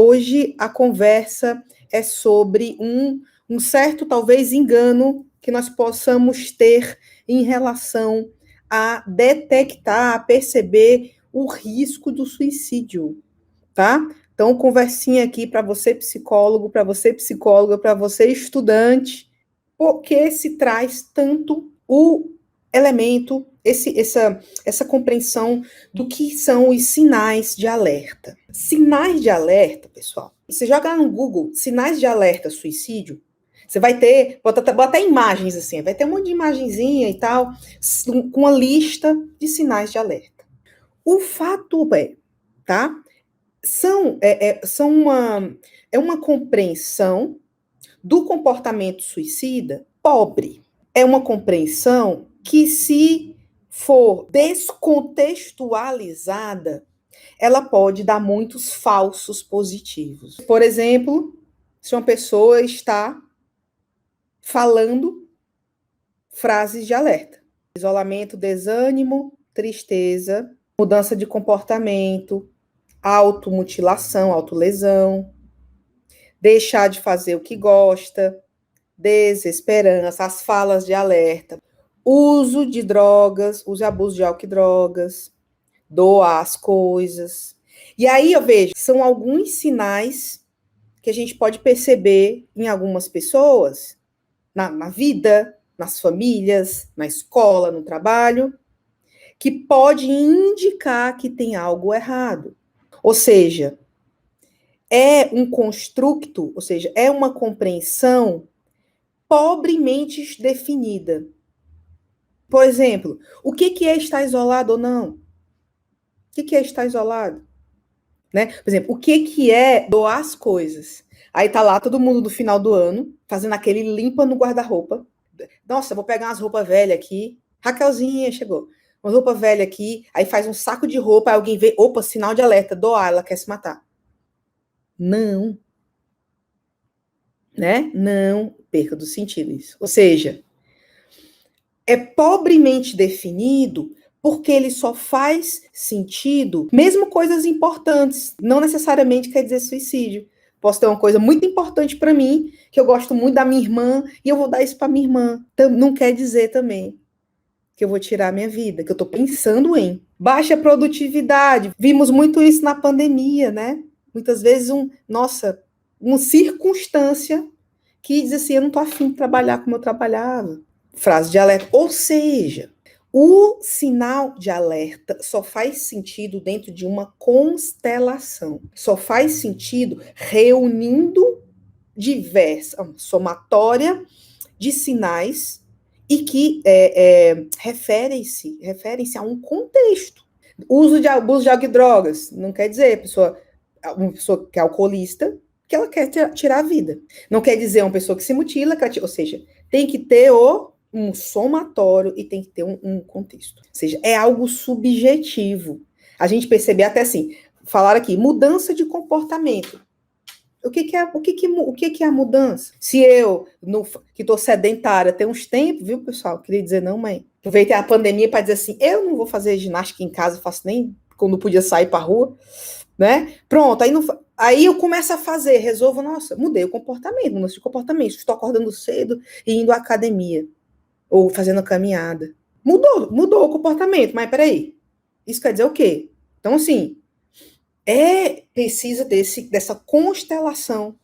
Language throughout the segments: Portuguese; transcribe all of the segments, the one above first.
hoje a conversa é sobre um certo, talvez, engano que nós possamos ter em relação a detectar, a perceber o risco do suicídio, tá? Então, conversinha aqui para você, psicólogo, para você, psicóloga, para você, estudante, porque se traz tanto o elemento, essa compreensão do que são os sinais de alerta. Sinais de alerta, pessoal, você joga lá no Google, sinais de alerta suicídio, você vai ter, bota imagens assim, vai ter um monte de imagenzinha e tal, com uma lista de sinais de alerta. O fato é, tá? É uma compreensão do comportamento suicida pobre. É uma compreensão que, se for descontextualizada, ela pode dar muitos falsos positivos. Por exemplo, se uma pessoa está falando frases de alerta: isolamento, desânimo, tristeza, mudança de comportamento, automutilação, autolesão, deixar de fazer o que gosta, desesperança, as falas de alerta, uso de drogas, uso e abuso de álcool e drogas, doar as coisas. E aí eu vejo, são alguns sinais que a gente pode perceber em algumas pessoas, na vida, nas famílias, na escola, no trabalho, que pode indicar que tem algo errado. Ou seja, é um construto, ou seja, é uma compreensão pobremente definida. Por exemplo, o que é estar isolado ou não? O que é estar isolado? Né? Por exemplo, o que é doar as coisas? Aí tá lá todo mundo no final do ano, fazendo aquele limpa no guarda-roupa. Nossa, vou pegar umas roupas velhas aqui. Raquelzinha chegou. Uma roupa velha aqui, aí faz um saco de roupa, aí alguém vê, opa, sinal de alerta, doar, ela quer se matar. Não. Né? Não perca do sentido isso. Ou seja, é pobremente definido porque ele só faz sentido, mesmo coisas importantes, não necessariamente quer dizer suicídio. Posso ter uma coisa muito importante para mim, que eu gosto muito da minha irmã, e eu vou dar isso para minha irmã. Não quer dizer também que eu vou tirar a minha vida, que eu estou pensando em. Baixa produtividade. Vimos muito isso na pandemia, né? Muitas vezes, uma circunstância que diz assim, eu não estou afim de trabalhar como eu trabalhava. Frase de alerta. Ou seja, o sinal de alerta só faz sentido dentro de uma constelação. Só faz sentido reunindo diversa somatória de sinais e que referem-se a um contexto. Uso de abuso de álcool e drogas não quer dizer uma pessoa que é alcoolista que ela quer tirar a vida. Não quer dizer uma pessoa que se mutila, ou seja, tem que ter um somatório e tem que ter um contexto. Ou seja, é algo subjetivo. A gente perceber até assim, falar aqui, mudança de comportamento. O que é a mudança? Se eu, que estou sedentária, tem uns tempos, viu, pessoal? Queria dizer, não, mãe. Aproveitei a pandemia para dizer assim, eu não vou fazer ginástica em casa, faço nem quando podia sair para a rua, né? Pronto, aí eu começo a fazer, resolvo, nossa, mudei o comportamento, mudança de comportamento. Estou acordando cedo e indo à academia, ou fazendo a caminhada. Mudou o comportamento, mas peraí, isso quer dizer o quê? Então, assim, precisa dessa constelação,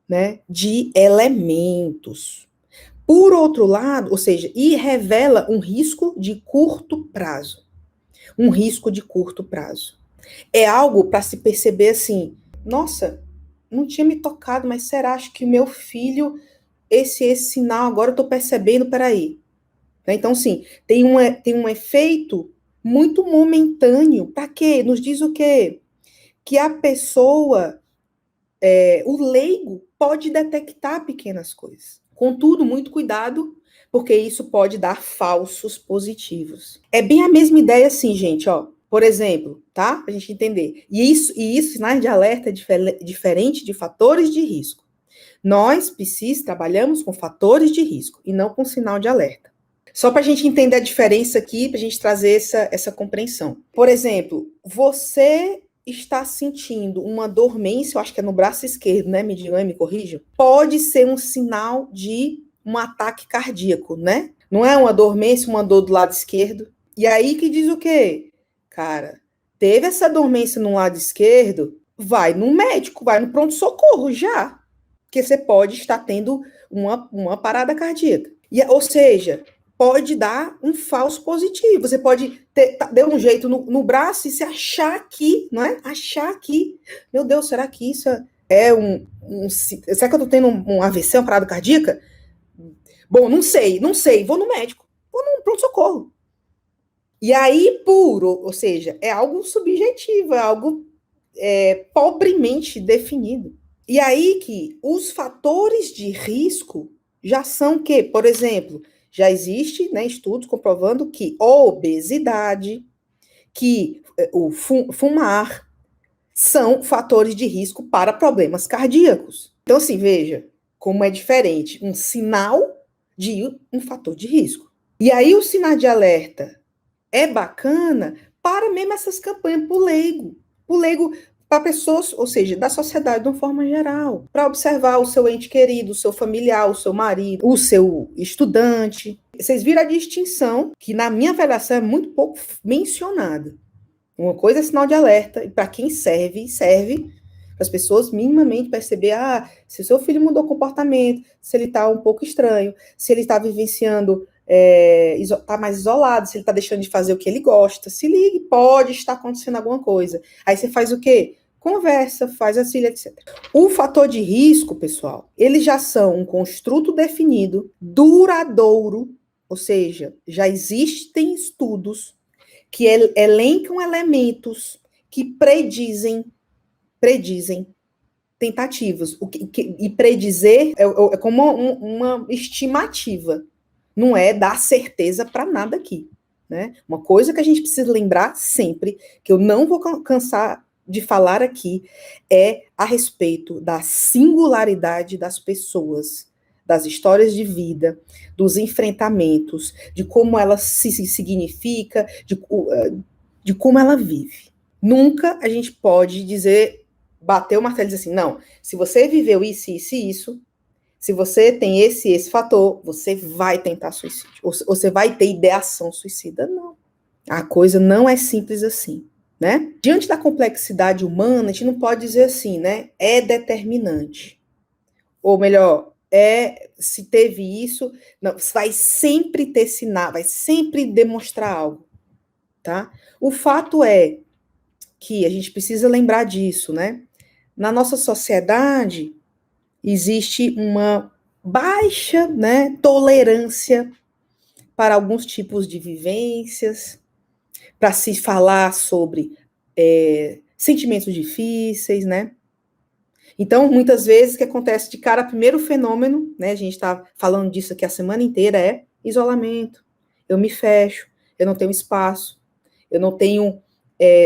né, de elementos. Por outro lado, ou seja, e revela um risco de curto prazo. Um risco de curto prazo. É algo para se perceber assim, nossa, não tinha me tocado, mas será acho que o meu filho, esse sinal, agora eu estou percebendo, peraí. Então, sim, tem um efeito muito momentâneo. Para quê? Nos diz o quê? Que a pessoa, o leigo, pode detectar pequenas coisas. Contudo, muito cuidado, porque isso pode dar falsos positivos. É bem a mesma ideia assim, gente, ó. Por exemplo, tá? Pra gente entender. E isso, sinais de alerta é diferente de fatores de risco. Nós, psis, trabalhamos com fatores de risco e não com sinal de alerta. Só para a gente entender a diferença aqui, para a gente trazer essa compreensão. Por exemplo, você está sentindo uma dormência, eu acho que é no braço esquerdo, né? Me digam, me corrijam. Pode ser um sinal de um ataque cardíaco, né? Não é uma dormência, uma dor do lado esquerdo. E aí que diz o quê? Cara, teve essa dormência no lado esquerdo, vai no médico, vai no pronto-socorro já. Porque você pode estar tendo uma parada cardíaca. Ou seja, pode dar um falso positivo. Você pode ter um jeito no braço e se achar aqui, não é? Achar aqui. Meu Deus, será que isso é será que eu tô tendo um AVC, uma parada cardíaca? Bom, não sei. Vou no médico. Vou no pronto-socorro. E aí, ou seja, é algo subjetivo, é algo pobremente definido. E aí que os fatores de risco já são que, por exemplo, já existe, né, estudos comprovando que obesidade, que o fumar são fatores de risco para problemas cardíacos. Então, assim, veja como é diferente um sinal de um fator de risco. E aí o sinal de alerta é bacana para mesmo essas campanhas para o leigo, para pessoas, ou seja, da sociedade de uma forma geral, para observar o seu ente querido, o seu familiar, o seu marido, o seu estudante. Vocês viram a distinção, que na minha avaliação é muito pouco mencionada. Uma coisa é sinal de alerta, e para quem serve para as pessoas minimamente perceber, se o seu filho mudou o comportamento, se ele está um pouco estranho, se ele está vivenciando, está mais isolado, se ele está deixando de fazer o que ele gosta, se ligue, pode estar acontecendo alguma coisa. Aí você faz o quê? Conversa, faz auxílio, etc. O fator de risco, pessoal, eles já são um construto definido, duradouro, ou seja, já existem estudos que elencam elementos que predizem tentativas. E predizer é como uma estimativa. Não é dar certeza para nada aqui. Né? Uma coisa que a gente precisa lembrar sempre, que eu não vou cansar de falar aqui, é a respeito da singularidade das pessoas, das histórias de vida, dos enfrentamentos, de como ela se significa, de como ela vive. Nunca a gente pode bater o martelo e dizer assim, não, se você viveu isso, isso e isso, se você tem esse fator, você vai tentar suicídio, ou você vai ter ideação suicida. Não. A coisa não é simples assim, né? Diante da complexidade humana, a gente não pode dizer assim, né? É determinante. Ou melhor, se teve isso, não, vai sempre ter sinal, vai sempre demonstrar algo, tá? O fato é que a gente precisa lembrar disso, né? Na nossa sociedade, existe uma baixa, né, tolerância para alguns tipos de vivências, para se falar sobre sentimentos difíceis, né? Então, muitas vezes, o que acontece de cara, primeiro fenômeno, né, a gente está falando disso aqui a semana inteira, é isolamento. Eu me fecho, eu não tenho espaço, eu não tenho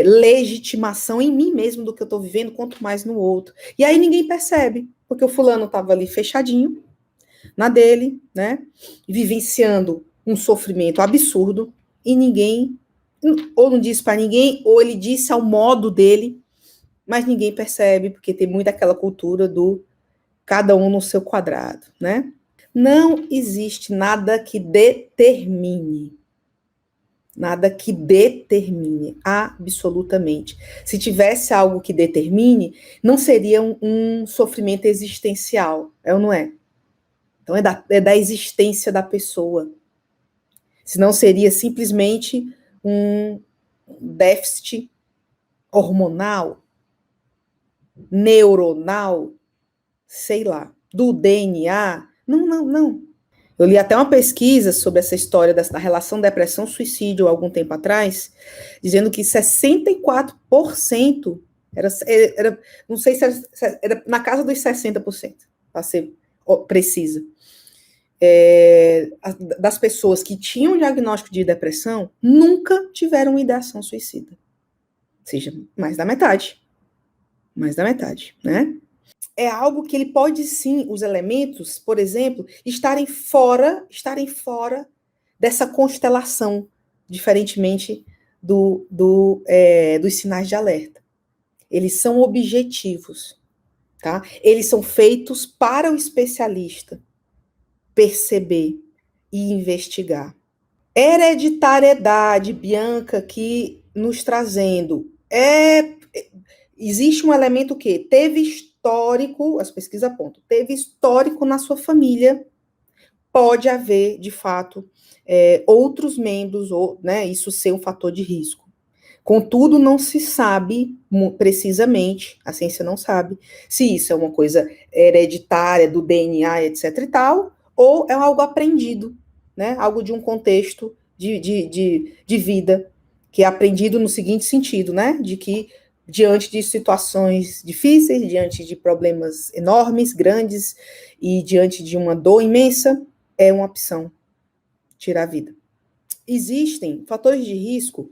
legitimação em mim mesmo do que eu estou vivendo, quanto mais no outro. E aí ninguém percebe, porque o fulano estava ali fechadinho, na dele, né, vivenciando um sofrimento absurdo, e ninguém, ou não disse para ninguém, ou ele disse ao modo dele, mas ninguém percebe, porque tem muito aquela cultura do cada um no seu quadrado, né? Não existe nada que determine. Nada que determine, absolutamente. Se tivesse algo que determine, não seria um sofrimento existencial, é ou não é? Então é da existência da pessoa. Senão seria simplesmente um déficit hormonal, neuronal, sei lá, do DNA. Não. Eu li até uma pesquisa sobre essa história da relação depressão-suicídio algum tempo atrás, dizendo que 64% era não sei se era na casa dos 60%, para ser precisa, das pessoas que tinham diagnóstico de depressão nunca tiveram uma ideação suicida. Ou seja, mais da metade, né? É algo que ele pode sim, os elementos, por exemplo, estarem fora dessa constelação, diferentemente dos sinais de alerta. eles são objetivos, tá? Eles são feitos para o especialista perceber e investigar. Hereditariedade, Bianca, aqui nos trazendo. Existe um elemento que teve histórico, as pesquisas apontam, teve histórico na sua família, pode haver, de fato, outros membros, ou, né, isso ser um fator de risco. Contudo, não se sabe precisamente, a ciência não sabe, se isso é uma coisa hereditária, do DNA, etc e tal, ou é algo aprendido, né, algo de um contexto de vida, que é aprendido no seguinte sentido, né, de que diante de situações difíceis, diante de problemas enormes, grandes, e diante de uma dor imensa, é uma opção tirar a vida. Existem fatores de risco.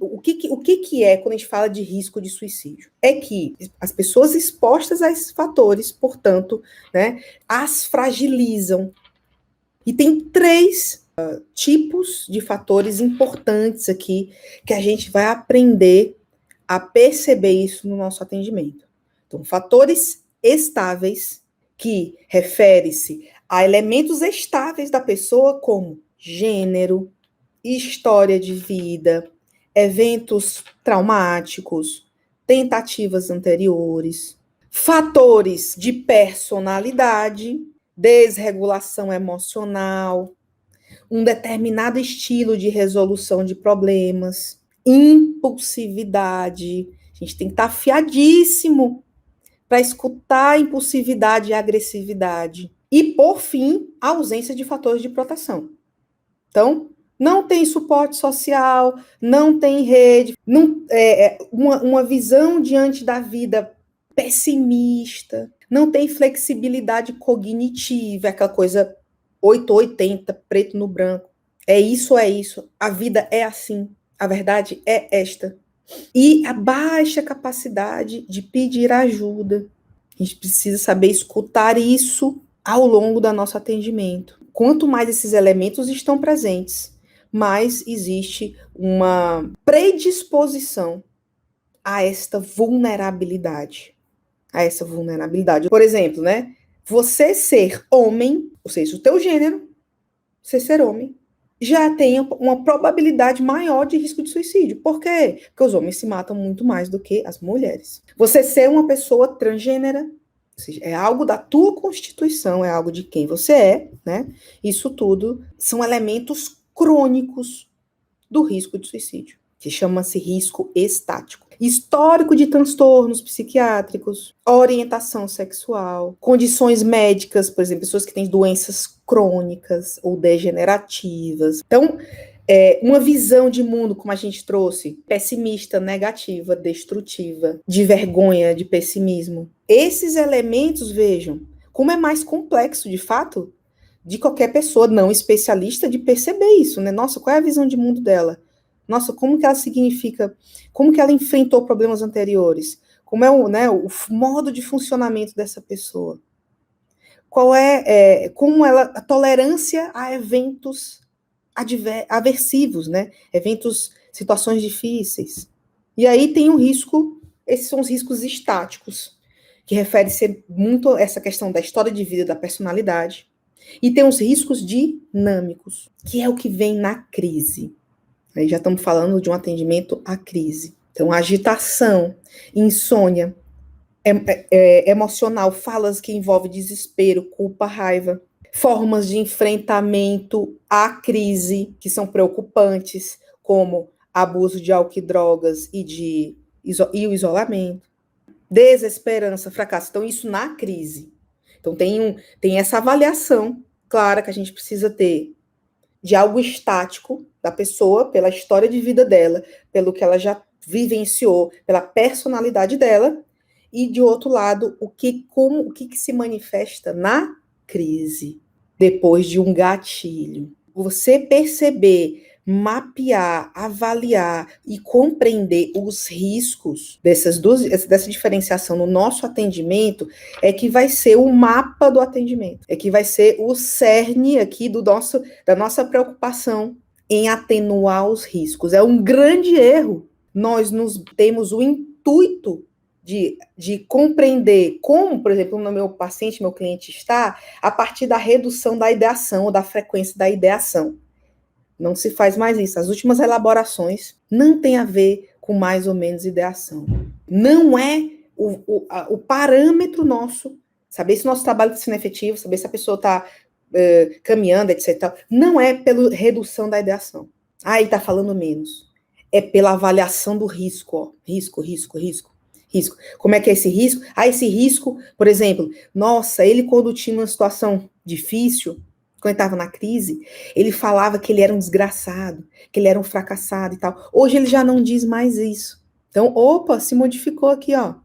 O que é quando a gente fala de risco de suicídio? É que as pessoas expostas a esses fatores, portanto, né, as fragilizam. E tem 3 tipos de fatores importantes aqui que a gente vai aprender a perceber isso no nosso atendimento. Então, fatores estáveis, que refere-se a elementos estáveis da pessoa, como gênero, história de vida, eventos traumáticos, tentativas anteriores, fatores de personalidade, desregulação emocional, um determinado estilo de resolução de problemas, impulsividade. A gente tem que estar afiadíssimo para escutar a impulsividade e a agressividade. E, por fim, a ausência de fatores de proteção. Então, não tem suporte social, não tem rede, uma visão diante da vida pessimista, não tem flexibilidade cognitiva, aquela coisa 880, preto no branco. É isso, a vida é assim, a verdade é esta. E a baixa capacidade de pedir ajuda. A gente precisa saber escutar isso ao longo do nosso atendimento. Quanto mais esses elementos estão presentes, mais existe uma predisposição a esta vulnerabilidade. Por exemplo, né? Você ser homem, ou seja, o teu gênero, você ser homem, já tem uma probabilidade maior de risco de suicídio. Por quê? Porque os homens se matam muito mais do que as mulheres. Você ser uma pessoa transgênera, ou seja, é algo da tua constituição, é algo de quem você é, né? Isso tudo são elementos crônicos do risco de suicídio, que chama-se risco estático. Histórico de transtornos psiquiátricos, orientação sexual, condições médicas, por exemplo, pessoas que têm doenças crônicas ou degenerativas. Então, uma visão de mundo, como a gente trouxe, pessimista, negativa, destrutiva, de vergonha, de pessimismo. Esses elementos, vejam, como é mais complexo, de fato, de qualquer pessoa não especialista de perceber isso, né? Nossa, qual é a visão de mundo dela? Nossa, como que ela significa, como que ela enfrentou problemas anteriores? Como é o modo de funcionamento dessa pessoa? Qual como ela, a tolerância a eventos aversivos, né? Eventos, situações difíceis. E aí tem um risco, esses são os riscos estáticos, que refere-se muito a essa questão da história de vida, da personalidade. E tem os riscos dinâmicos, que é o que vem na crise. Aí já estamos falando de um atendimento à crise. Então, agitação, insônia, emocional, falas que envolvem desespero, culpa, raiva, formas de enfrentamento à crise que são preocupantes, como abuso de álcool e drogas e o isolamento, desesperança, fracasso. Então, isso na crise. Então, tem essa avaliação clara que a gente precisa ter de algo estático da pessoa, pela história de vida dela, pelo que ela já vivenciou, pela personalidade dela, e, de outro lado, o que se manifesta na crise, depois de um gatilho. Você perceber, mapear, avaliar e compreender os riscos dessa diferenciação no nosso atendimento é que vai ser o mapa do atendimento, é que vai ser o cerne aqui da nossa preocupação em atenuar os riscos. É um grande erro nós temos o intuito de compreender como, por exemplo, no meu paciente, meu cliente está, a partir da redução da ideação ou da frequência da ideação. Não se faz mais isso. As últimas elaborações não tem a ver com mais ou menos ideação. Não é o parâmetro nosso, saber se o nosso trabalho está sendo efetivo, saber se a pessoa está caminhando, etc. Não é pela redução da ideação. Ah, ele está falando menos. É pela avaliação do risco, ó. Risco. Como é que é esse risco? Ah, esse risco, por exemplo, nossa, ele quando tinha uma situação difícil, quando ele estava na crise, ele falava que ele era um desgraçado, que ele era um fracassado e tal. Hoje ele já não diz mais isso. Então, opa, se modificou aqui, ó.